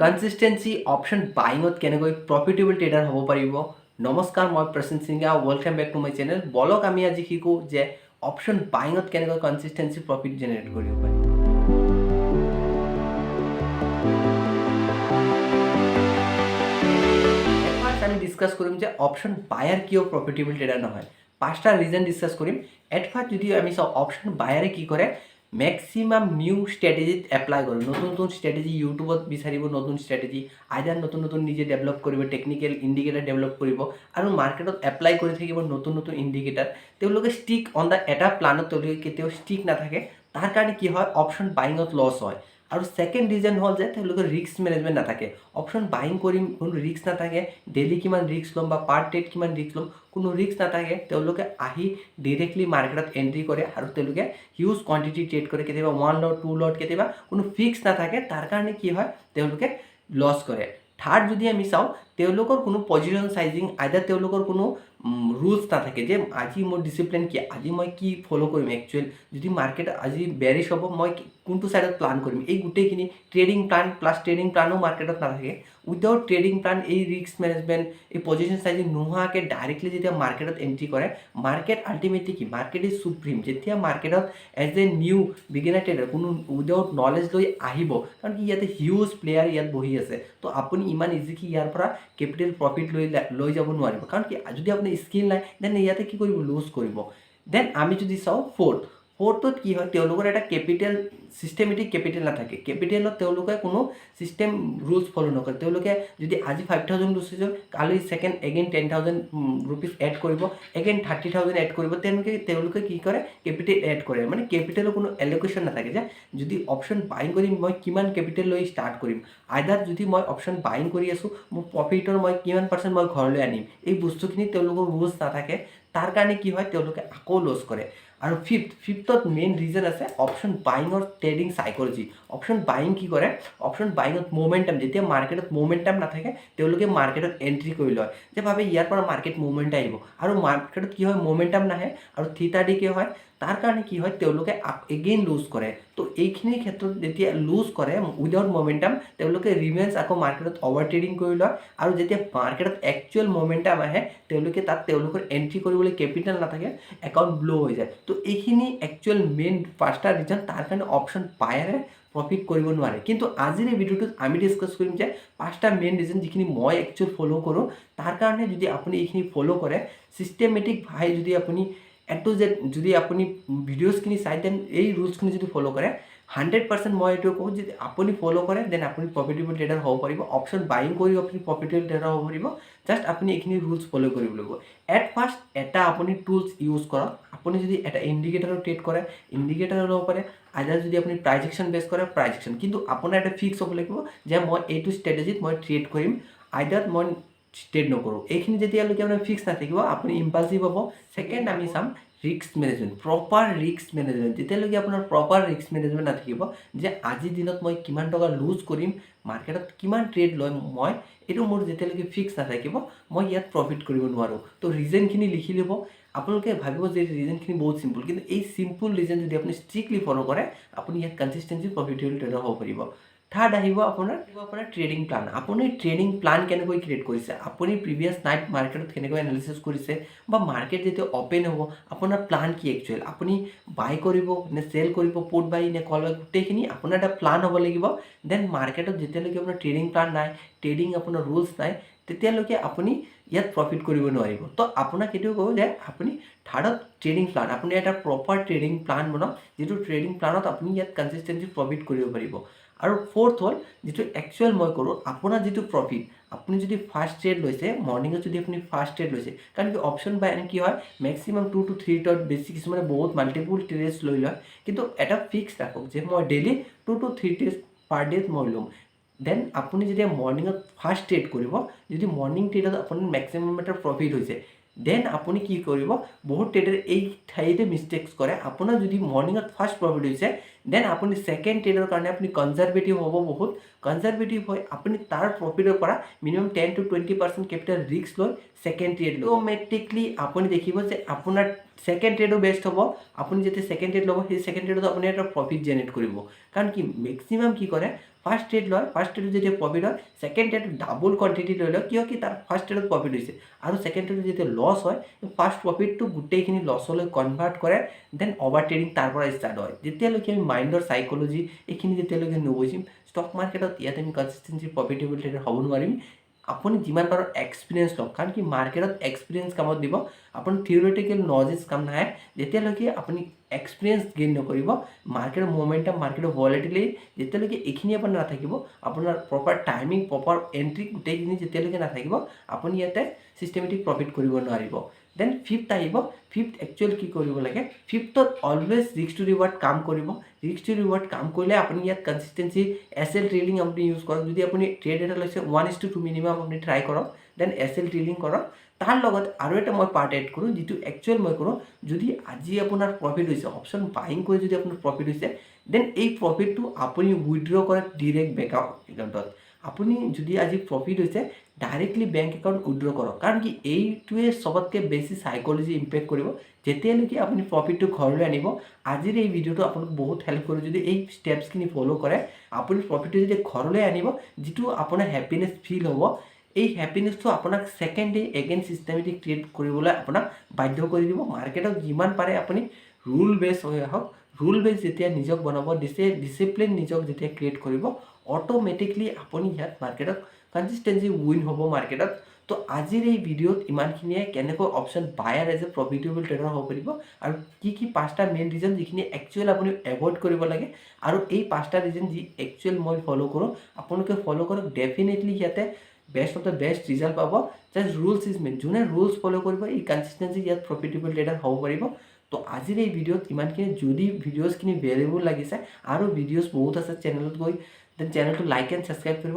কনসিষ্টেঞ্চি option বাইঙত কেনেকৈ profitable trader হ'ব পাৰিব। নমস্কাৰ, মই Prosen Sinha, welcome back to my channel. বলক আমি আজি শিকোঁ যে অপশ্যন বাইঙত কেনেকৈ কনসিষ্টেঞ্চি প্ৰফিট জেনেৰেট কৰিব পাৰি। ফাৰ্ষ্ট আমি ডিছকাছ কৰিম যে অপশ্যন বায়াৰ কিয় প্ৰফিটেবল ট্ৰেডাৰ নহয়। পাঁচটা ৰিজন ডিছকাছ কৰিম। এট ফাৰ্ষ্ট যদি আমি চাওঁ অপশ্যন বায়াৰে কি কৰে, মেক্সিমাম নিউ ষ্ট্ৰেটেজিত এপ্লাই কৰে। নতুন নতুন ষ্ট্ৰেটেজি ইউটিউবত বিচাৰিব, নতুন ষ্ট্ৰেটেজি আইদাৰ নতুন নতুন নিজে ডেভেলপ কৰিব, টেকনিকেল ইণ্ডিকেটাৰ ডেভেলপ কৰিব আৰু মাৰ্কেটত এপ্লাই কৰি থাকিব নতুন নতুন ইণ্ডিকেটাৰ। তেওঁলোকে ষ্টিক অন দ্য এটা প্লানত তেওঁলোকে কেতিয়াও ষ্টিক নাথাকে। তাৰ কাৰণে কি হয়, অপশ্যন বাইঙত লছ হয়। আৰু ছেকেণ্ড ৰিজন হ'ল যে তেওঁলোকৰ ৰিস্ক মেনেজমেণ্ট নাথাকে। অপশ্যন বাইং কৰিম, কোনো ৰিস্ক নাথাকে। ডেইলি কিমান ৰিস্ক ল'ম বা পাৰ ট্ৰেড কিমান ৰিস্ক ল'ম, কোনো ৰিস্ক নাথাকে। তেওঁলোকে আহি ডিৰেক্টলি মাৰ্কেটত এণ্ট্ৰি কৰে আৰু তেওঁলোকে হিউজ কোৱান্টিটি ট্ৰেড কৰে। কেতিয়াবা 1 লট 2 লট, কেতিয়াবা কোনো ফিক্স নাথাকে। তাৰ কাৰণে কি হয়, তেওঁলোকে লছ কৰে। থাৰ্ড যদি আমি চাওঁ, তেওঁলোকৰ কোনো পজিশ্যন চাইজিং আইদাৰ তেওঁলোকৰ কোনো ৰুলছ নাথাকে যে আজি মোৰ ডিচিপ্লিন কি, আজি মই কি ফ'ল' কৰিম। একচুৱেল যদি মাৰ্কেট আজি বেৰিছ হ'ব, মই কোনটো ছাইডত প্লান কৰিম, এই গোটেইখিনি ট্ৰেডিং প্লান প্লাছ ট্ৰেডিং প্লানো মাৰ্কেটত নাথাকে। উইদাউট ট্ৰেডিং প্লান, এই ৰিস্ক মেনেজমেণ্ট, এই পজিশ্যন চাইজিং নোহোৱাকৈ ডাইৰেক্টলি যেতিয়া মাৰ্কেটত এণ্ট্ৰি কৰে, মাৰ্কেট আল্টিমেটলি কি, মাৰ্কেট ইজ সুপ্ৰিম। যেতিয়া মাৰ্কেটত as a new beginner trader কোনো উইদাউট নলেজ লৈ আহিব, কাৰণ কি ইয়াতে হিউজ প্লেয়াৰ ইয়াত বহি আছে, তো আপুনি ইমান ইজিলি ইয়াৰ পৰা কেপিটেল প্ৰফিট লৈ যাব নোৱাৰিব। কাৰণ কি যদি আপুনি স্কিল নাই, দেন ইয়াতে কি কৰিব, লুজ কৰিব। দেন আমি যদি চাওঁ ফ'ৰ্থত কি হয়, তেওঁলোকৰ এটা কেপিটেল চিষ্টেমেটিক কেপিটেল নাথাকে। কেপিটেলত তেওঁলোকে কোনো চিষ্টেম ৰুলছ ফ'ল' নকৰে। তেওঁলোকে যদি আজি 5,000 লৈছে, কালি ছেকেণ্ড এগেইন 10,000 ৰুপিজ এড কৰিব, এগেইন 30,000 এড কৰিব। তেওঁলোকে কি কৰে, কেপিটেল এড কৰে। মানে কেপিটেলৰ কোনো এল'কেশ্যন নাথাকে যে যদি অপশ্যন বাইং কৰিম মই কিমান কেপিটেল লৈ ষ্টাৰ্ট কৰিম। আইদাৰ যদি মই অপশ্যন বাইং কৰি আছোঁ, মোৰ প্ৰফিটৰ মই কিমান পাৰ্চেণ্ট মই ঘৰলৈ আনিম, এই বস্তুখিনি তেওঁলোকৰ ৰুলছ নাথাকে। তাৰ কাৰণে কি হয়, তেওঁলোকে আকৌ লছ কৰে। আৰু ফিফ্থত মেইন ৰিজন আছে অপশ্যন বাইঙৰ ট্ৰেডিং চাইকলজি। অপশ্যন বাইং কি কৰে, অপশ্যন বাইঙত মোমেণ্টাম, যেতিয়া মাৰ্কেটত মোমেণ্টাম নাথাকে, তেওঁলোকে মাৰ্কেটত এণ্ট্ৰি কৰি লয় যে ভাবে ইয়াৰ পৰা মাৰ্কেট মুভমেণ্ট আহিব। আৰু মাৰ্কেটত কি হয়, মোমেণ্টাম নাহে আৰু থিতা দি কি হয়, তাৰ কাৰণে কি হয়, তেওঁলোকে এগেইন লুজ কৰে। তো এইখিনিৰ ক্ষেত্ৰত যেতিয়া লুজ কৰে উইদাউট মোমেণ্টাম, তেওঁলোকে ৰিভেঞ্চ আকৌ মাৰ্কেটত অভাৰ ট্ৰেডিং কৰি লয়। আৰু যেতিয়া মাৰ্কেটত একচুৱেল মোমেণ্টাম আহে, তেওঁলোকে তাত তেওঁলোকৰ এণ্ট্ৰি কৰিবলৈ কেপিটেল নাথাকে, একাউণ্ট ব্ল' হৈ যায়। তো এইখিনি একচুৱেল মেইন পাঁচটা ৰিজন, তাৰ কাৰণে অপশ্যন বায়াৰে প্ৰফিট কৰিব নোৱাৰে। কিন্তু আজিৰ এই ভিডিঅ'টোত আমি ডিছকাছ কৰিম যে পাঁচটা মেইন ৰিজন যিখিনি মই একচুৱেল ফ'ল' কৰোঁ। তাৰ কাৰণে যদি আপুনি এইখিনি ফ'ল' কৰে, চিষ্টেমেটিক ভাই যদি আপুনি এটো যে যদি আপুনি ভিডিঅ'ছখিনি চাই, দেন এই ৰুলছখিনি যদি ফ'ল' কৰে, 100% মই এইটো কওঁ যে আপুনি ফ'ল' কৰে, দেন আপুনি প্ৰফিটেবল ট্ৰেডাৰ হ'ব পাৰিব। অপশ্যন বাইং কৰি আপুনি প্ৰফিটেবল ট্ৰেডাৰ হ'ব পাৰিব। জাষ্ট আপুনি এইখিনি ৰুলছ ফ'ল' কৰিব লাগিব। এট ফাৰ্ষ্ট এটা আপুনি টুলছ ইউজ কৰক। আপুনি যদি এটা ইণ্ডিকেটাৰৰ ট্ৰেড কৰে, ইণ্ডিকেটাৰ ল'ব পাৰে। আইদাৰ যদি আপুনি প্ৰাইজ একশ্যন বেছ কৰে, প্ৰাইজ একশ্যন। কিন্তু আপোনাৰ এটা ফিক্স হ'ব লাগিব যে মই এইটো ষ্ট্ৰেটেজিত মই ট্ৰেড কৰিম, আইদাৰ মই ট্ৰেড নকৰোঁ। এইখিনি যেতিয়ালৈকে আপোনাৰ ফিক্স নাথাকিব, আপুনি ইম্পালচিভ হ'ব। ছেকেণ্ড আমি চাম risk management, proper risk management. যেতিয়ালৈকে আপোনাৰ প্ৰপাৰ ৰিস্ক মেনেজমেণ্ট নাথাকিব, যে আজিৰ দিনত মই কিমান টকা লুজ কৰিম, মাৰ্কেটত কিমান ট্ৰেড লৈ মই, এইটো মোৰ যেতিয়ালৈকে ফিক্স নাথাকিব, মই ইয়াত প্ৰফিট কৰিব নোৱাৰোঁ। তো ৰিজনখিনি লিখি ল'ব। আপোনালোকে ভাবিব যে ৰিজনখিনি বহুত চিম্পল, কিন্তু এই চিম্পল ৰিজন যদি আপুনি ষ্ট্ৰিক্টলি ফ'ল' কৰে, আপুনি ইয়াত কনচিষ্টেঞ্চি প্ৰফিটেবল ট্ৰেডাৰ হ'ব পাৰিব। থাৰ্ড আহিব আপোনাৰ ট্ৰেডিং প্লান। আপুনি ট্ৰেডিং প্লান কেনেকৈ ক্ৰিয়েট কৰিছে, আপুনি প্ৰিভিয়াছ নাইট মাৰ্কেটত কেনেকৈ এনালিচিছ কৰিছে, বা মাৰ্কেট যেতিয়া অ'পেন হ'ব আপোনাৰ প্লান কি একচুৱেল, আপুনি বাই কৰিব নে চেল কৰিব, পুট বাই নে কল বাই, গোটেইখিনি আপোনাৰ এটা প্লান হ'ব লাগিব। দেন মাৰ্কেটত যেতিয়ালৈকে আপোনাৰ ট্ৰেডিং প্লান নাই, ট্ৰেডিং আপোনাৰ ৰুলছ নাই, তেতিয়ালৈকে আপুনি ইয়াত প্ৰফিট কৰিব নোৱাৰিব। তো আপোনাক এইটোও কওঁ যে আপুনি থাৰ্ডত ট্ৰেডিং প্লান, আপুনি এটা প্ৰপাৰ ট্ৰেডিং প্লান বনাওক, যিটো ট্ৰেডিং প্লানত আপুনি ইয়াত কনচিষ্টেঞ্চি প্ৰফিট কৰিব পাৰিব। আৰু ফ'ৰ্থ হ'ল যিটো একচুৱেল মই কৰোঁ, আপোনাৰ যিটো প্ৰফিট, আপুনি যদি ফাৰ্ষ্ট ট্ৰেড লৈছে, মৰ্ণিঙত যদি আপুনি ফাৰ্ষ্ট ট্ৰেড লৈছে, কাৰণ কি অপশ্যন বাই কি হয়, মেক্সিমাম 2 to 3 ট্ৰেড, বেছি কিছুমানে বহুত মাল্টিপুল ট্ৰেডছ লৈ লয়। কিন্তু এটা ফিক্স ৰাখক যে মই ডেইলি 2 to 3 ট্ৰেড পাৰ ডেত মই ল'ম। দেন আপুনি যেতিয়া মৰ্ণিঙত ফাৰ্ষ্ট ট্ৰেড কৰিব, যদি মৰ্ণিং ট্ৰেডত আপোনাৰ মেক্সিমাম এটা প্ৰফিট হৈছে, দেন আপুনি কি কৰিব, বহুত ট্ৰেডাৰ এই ঠাইতে মিষ্টেক্স কৰে। আপোনাৰ যদি মৰ্ণিঙত ফাৰ্ষ্ট প্ৰফিট হৈছে, দেন আপুনি ছেকেণ্ড ট্ৰেডৰ কাৰণে আপুনি কনজাৰভেটিভ হ'ব, বহুত কনজাৰভেটিভ হয়। আপুনি তাৰ প্ৰফিটৰ পৰা মিনিমাম 10 to 20% কেপিটেল ৰিস্ক লৈ ছেকেণ্ড ট্ৰেড লৈ, অট'মেটিকলি আপুনি দেখিব যে আপোনাৰ ছেকেণ্ড ট্ৰেডো বেষ্ট হ'ব। আপুনি যেতিয়া ছেকেণ্ড ট্ৰেড ল'ব, সেই ছেকেণ্ড ট্ৰেডত আপুনি এটা প্ৰফিট জেনেৰেট কৰিব। কাৰণ কি মেক্সিমাম কি কৰে, ফাৰ্ষ্ট ট্ৰেড লয়, ফাৰ্ষ্ট ট্ৰেডত যেতিয়া প্ৰফিট হয় ছেকেণ্ড ট্ৰেডত ডাবল কোৱান্টিটি লৈ লয়, কিয় কি তাৰ ফাৰ্ষ্ট ট্ৰেডত প্ৰফিট হৈছে, আৰু ছেকেণ্ড ট্ৰেডত যেতিয়া লছ হয় ফাৰ্ষ্ট প্ৰফিটটো গোটেইখিনি লছলৈ কনভাৰ্ট কৰে, দেন অভাৰ ট্ৰেডিং তাৰ পৰা ষ্টাৰ্ট হয়। যেতিয়ালৈকে আমি মাইণ্ডৰ চাইক'লজি এইখিনি যেতিয়ালৈকে নুবুজিম ষ্টক মাৰ্কেটত ইয়াত আমি কনচিষ্টেঞ্চি প্ৰফিটেবল ট্ৰেডাৰ হ'ব নোৱাৰিম। আপুনি যিমান পাৰো এক্সপিৰিয়েঞ্চ লওক, কাৰণ কি মাৰ্কেটত এক্সপিৰিয়েঞ্চ কামত দিব, আপুনি থিয়ৰিটিকেল নলেজ কাম নাহে যেতিয়ালৈকে আপুনি এক্সপিৰিয়েঞ্চ গেইন নকৰিব। মাৰ্কেটৰ মোমেণ্টাম, মাৰ্কেটৰ ভলিটিলিটি যেতিয়ালৈকে এইখিনি আপোনাৰ নাথাকিব, আপোনাৰ প্ৰপাৰ টাইমিং, প্ৰপাৰ এণ্ট্ৰি গোটেইখিনি যেতিয়ালৈকে নাথাকিব আপুনি ইয়াতে চিষ্টেমেটিক প্ৰফিট কৰিব নোৱাৰিব। দেন ফিফ্থ আহিব, ফিফ্থ একচুৱেল কি কৰিব লাগে, ফিফ্থত অলৱেজ ৰিস্ক টু ৰিৱাৰ্ড কাম কৰিব। ৰিস্ক টু ৰিৱাৰ্ড কাম কৰিলে আপুনি ইয়াত কনচিষ্টেঞ্চি এছ এল ট্ৰেডিং আপুনি ইউজ কৰক। যদি আপুনি ট্ৰেড এটা লৈছে 1:2 মিনিমাম আপুনি ট্ৰাই কৰক, দেন এছ এল ট্ৰেডিং কৰক। তাৰ লগত আৰু এটা মই পাৰ্ট এড কৰোঁ, যিটো একচুৱেল মই কৰোঁ, যদি আজি আপোনাৰ প্ৰফিট হৈছে, অপশ্যন বাইং কৰি যদি আপোনাৰ প্ৰফিট হৈছে, দেন এই প্ৰফিটটো আপুনি উইথড্ৰ কৰে ডিৰেক্ট বেংক একাউণ্টত। আপুনি যদি আজি প্ৰফিট হৈছে ডাইৰেক্টলি বেংক একাউণ্ট উইথড্ৰ কৰক, কাৰণ কি এইটোৱে চবতকৈ বেছি চাইক'লজি ইম্পেক্ট কৰিব। যেতিয়ালৈকে আপুনি প্ৰফিটটো ঘৰলৈ আনিব, আজিৰ এই ভিডিঅ'টো আপোনাক বহুত হেল্প কৰিব। যদি এই ষ্টেপছখিনি ফ'ল' কৰে আপুনি প্ৰফিটটো যদি ঘৰলৈ আনিব, যিটো আপোনাৰ হেপিনেছ ফিল হ'ব, এই হেপিনেছটো আপোনাক second day again systematic trade কৰিবলৈ আপোনাক বাধ্য কৰি দিব। মাৰ্কেটত যিমান পাৰে আপুনি ৰুল বেছ হৈ আহক, ৰুল বেছ যেতিয়া নিজক বনাব, ডিচিপ্লিন নিজক যেতিয়া ক্ৰিয়েট কৰিব, অট'মেটিকলি আপুনি ইয়াত মাৰ্কেটত কনচিষ্টেঞ্চি উইন হ'ব মাৰ্কেটত। তো আজিৰ এই ভিডিঅ'ত ইমানখিনিয়ে, কেনেকৈ option buyer as a profitable trader হ'ব পাৰিব, আৰু কি 5টা মেইন ৰিজন যিখিনি একচুৱেল আপুনি এভইড কৰিব লাগে, আৰু এই 5টা ৰিজন যি একচুৱেল মই ফ'ল' কৰোঁ, আপোনালোকে ফ'ল' কৰক, ডেফিনেটলি ইয়াতে best of the best result পাব। জাষ্ট ৰুলছ ইজ মেইন, যোনে ৰুলছ ফ'ল' কৰিব এই কনচিষ্টেঞ্চি ইয়াত প্ৰফিটেবল ট্ৰেডাৰ হ'ব পাৰিব। তো আজিৰ এই ভিডিঅ'ত ইমানখিনি। যদি ভিডিঅ'ছখিনি ভেলুবল লাগিছে, আৰু ভিডিঅ'ছ বহুত আছে চেনেলত, গৈ দেন চেনেলটো লাইক এণ্ড ছাবস্ক্ৰাইব কৰিব।